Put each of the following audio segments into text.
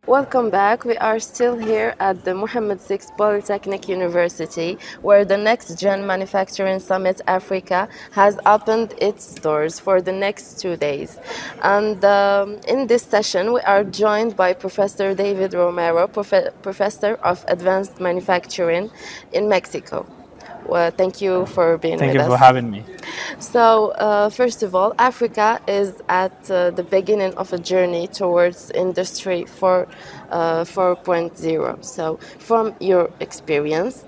Welcome back. We are still here at the Mohammed VI Polytechnic University, where the NextGen Manufacturing Summit Africa has opened its doors for the next 2 days. And in this session, we are joined by Professor David Romero, Professor of Advanced Manufacturing in Mexico. Well, thank you for being with us. Thank you for having me. So, first of all, Africa is at the beginning of a journey towards Industry 4.0. So, from your experience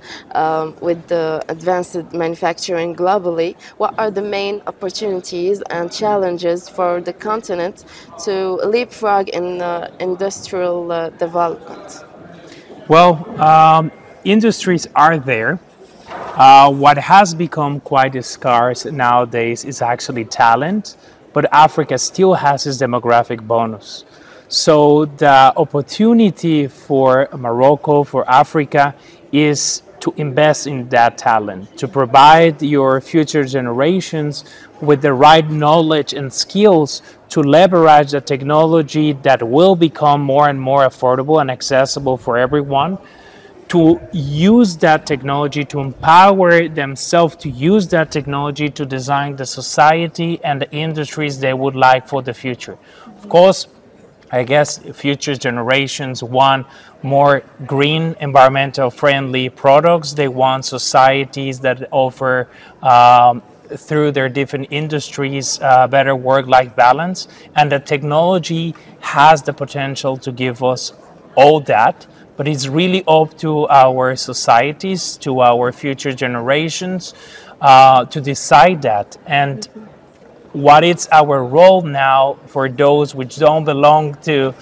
with the advanced manufacturing globally, what are the main opportunities and challenges for the continent to leapfrog in industrial development? Well, industries are there. What has become quite scarce nowadays is actually talent, but Africa still has its demographic bonus. So the opportunity for Morocco, for Africa, is to invest in that talent, to provide your future generations with the right knowledge and skills to leverage the technology that will become more and more affordable and accessible for everyone, to use that technology, to empower themselves to use that technology to design the society and the industries they would like for the future. Of course, I guess future generations want more green, environmental friendly products. They want societies that offer through their different industries better work-life balance. And the technology has the potential to give us all that. But it's really up to our societies, to our future generations, to decide that. And what is our role now for those which don't belong to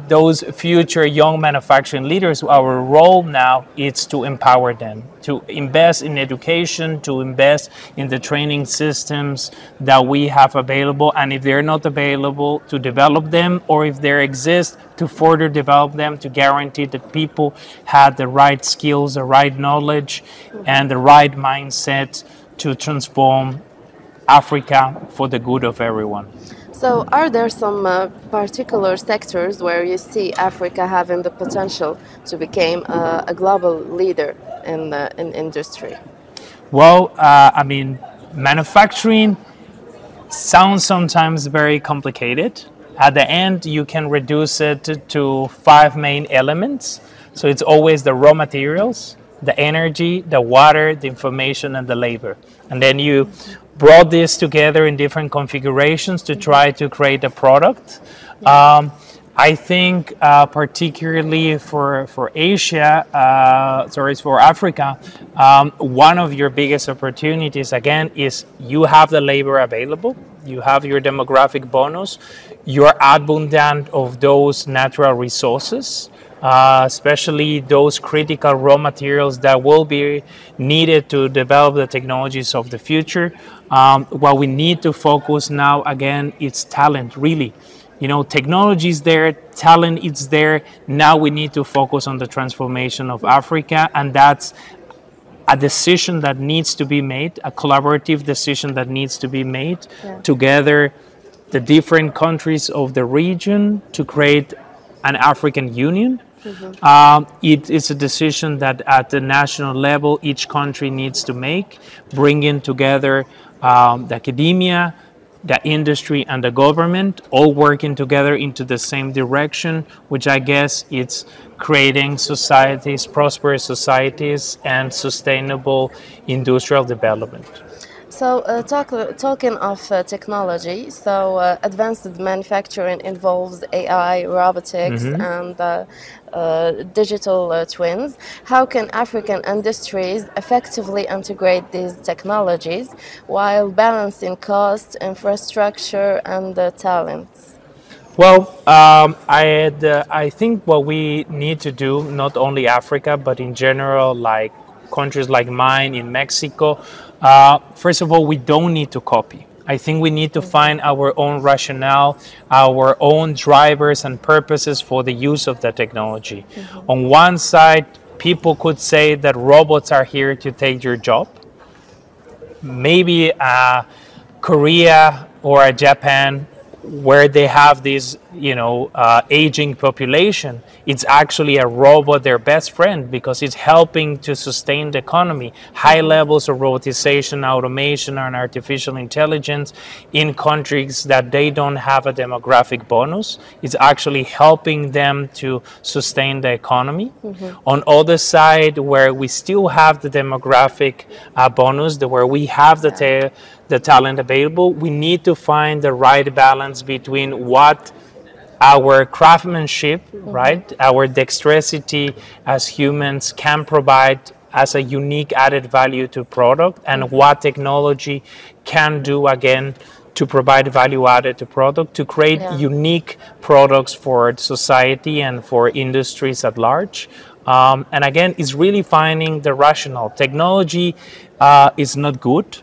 those future young manufacturing leaders? Our role now is to empower them, to invest in education, to invest in the training systems that we have available. And if they're not available, to develop them, or if they exist, to further develop them, to guarantee that people have the right skills, the right knowledge, and the right mindset to transform Africa for the good of everyone. So, are there some particular sectors where you see Africa having the potential to become a global leader in industry? Well, manufacturing sounds sometimes very complicated. At the end, you can reduce it to 5 main elements. So it's always the raw materials, the energy, the water, the information, and the labor. And then you brought this together in different configurations to try to create a product. I think particularly for Asia, for Africa, one of your biggest opportunities, again, is you have the labor available, you have your demographic bonus, you're abundant of those natural resources, especially those critical raw materials that will be needed to develop the technologies of the future. What we need to focus now, again, is talent, really. You know, technology is there, talent is there. Now we need to focus on the transformation of Africa, and that's a decision that needs to be made, a collaborative decision that needs to be made together, the different countries of the region, to create an African Union. It is a decision that at the national level each country needs to make, bringing together the academia, the industry, and the government, all working together into the same direction, which I guess it's creating societies, prosperous societies, and sustainable industrial development. So, talking of technology, so advanced manufacturing involves AI, robotics, and digital twins. How can African industries effectively integrate these technologies while balancing cost, infrastructure, and talents? Well, I think what we need to do, not only Africa, but in general, like countries like mine in Mexico, first of all, we don't need to copy. I think we need to find our own rationale, our own drivers and purposes for the use of the technology. On one side, people could say that robots are here to take your job. Maybe Korea or Japan where they have this, aging population, it's actually a robot their best friend because it's helping to sustain the economy. High levels of robotization, automation, and artificial intelligence in countries that they don't have a demographic bonus, it's actually helping them to sustain the economy. On other side, where we still have the demographic bonus, where we have the talent available, we need to find the right balance between what our craftsmanship, right, our dexterity as humans can provide as a unique added value to product, and what technology can do again to provide value added to product, to create unique products for society and for industries at large. And again, it's really finding the rational. Technology is not good,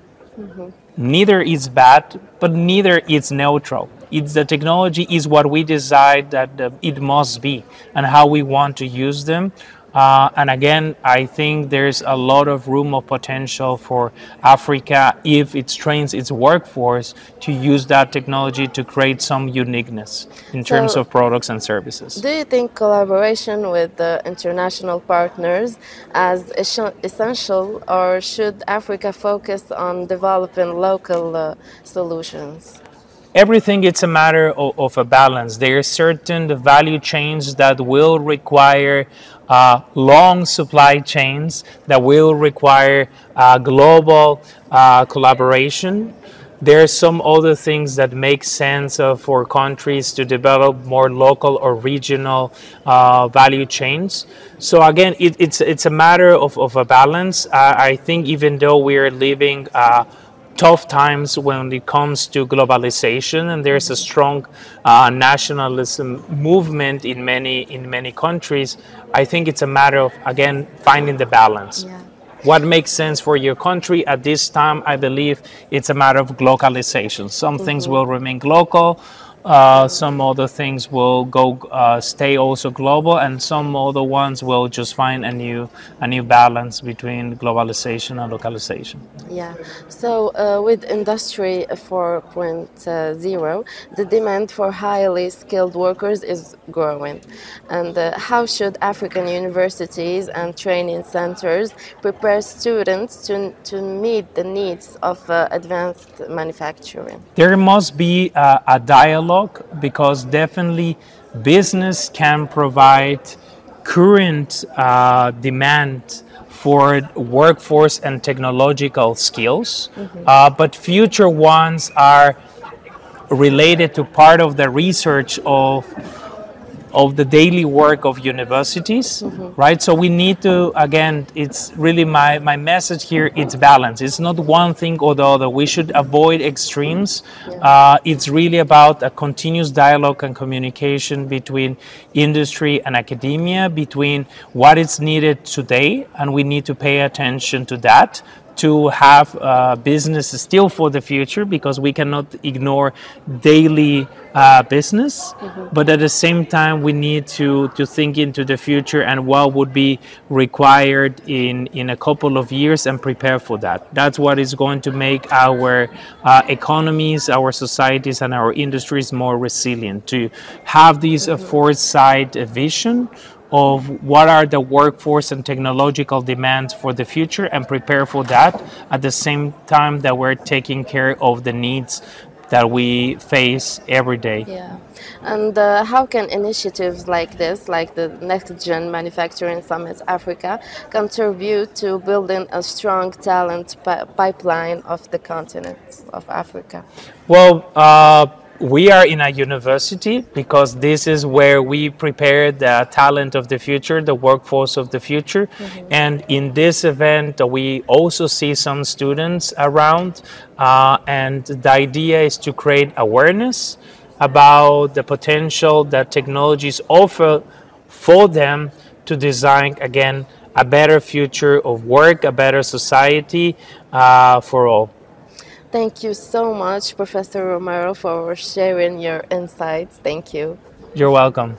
neither is bad, but neither is neutral. It's the technology is what we decide that it must be and how we want to use them. And again, I think there's a lot of room of potential for Africa if it trains its workforce to use that technology to create some uniqueness in terms of products and services. Do you think collaboration with the international partners is essential, or should Africa focus on developing local solutions? Everything, it's a matter of a balance. There are certain value chains that will require long supply chains, that will require global collaboration. There are some other things that make sense for countries to develop more local or regional value chains. So again, it's a matter of a balance. I think even though we are living tough times when it comes to globalization, and there's a strong nationalism movement in many countries, I think it's a matter of, again, finding the balance. What makes sense for your country at this time? I believe it's a matter of localization. Some things will remain local, some other things will stay also global, and some other ones will just find a new balance between globalization and localization. Yeah. So with Industry 4.0, the demand for highly skilled workers is growing. And how should African universities and training centers prepare students to meet the needs of advanced manufacturing? There must be a dialogue, because definitely business can provide current demand for workforce and technological skills, but future ones are related to part of the research of the daily work of universities, right? So we need to, again, it's really my message here, it's balance. It's not one thing or the other. We should avoid extremes. It's really about a continuous dialogue and communication between industry and academia, between what is needed today, and we need to pay attention to that, to have business still for the future, because we cannot ignore daily business, but at the same time we need to think into the future and what would be required in a couple of years and prepare for that. That's what is going to make our economies, our societies, and our industries more resilient, to have this foresight vision of what are the workforce and technological demands for the future and prepare for that at the same time that we're taking care of the needs that we face every day. Yeah. And how can initiatives like this, like the NextGen Manufacturing Summit Africa, contribute to building a strong talent pipeline of the continent of Africa? Well, we are in a university because this is where we prepare the talent of the future, the workforce of the future. And in this event, we also see some students around. And the idea is to create awareness about the potential that technologies offer for them to design, again, a better future of work, a better society for all. Thank you so much, Professor Romero, for sharing your insights. Thank you. You're welcome.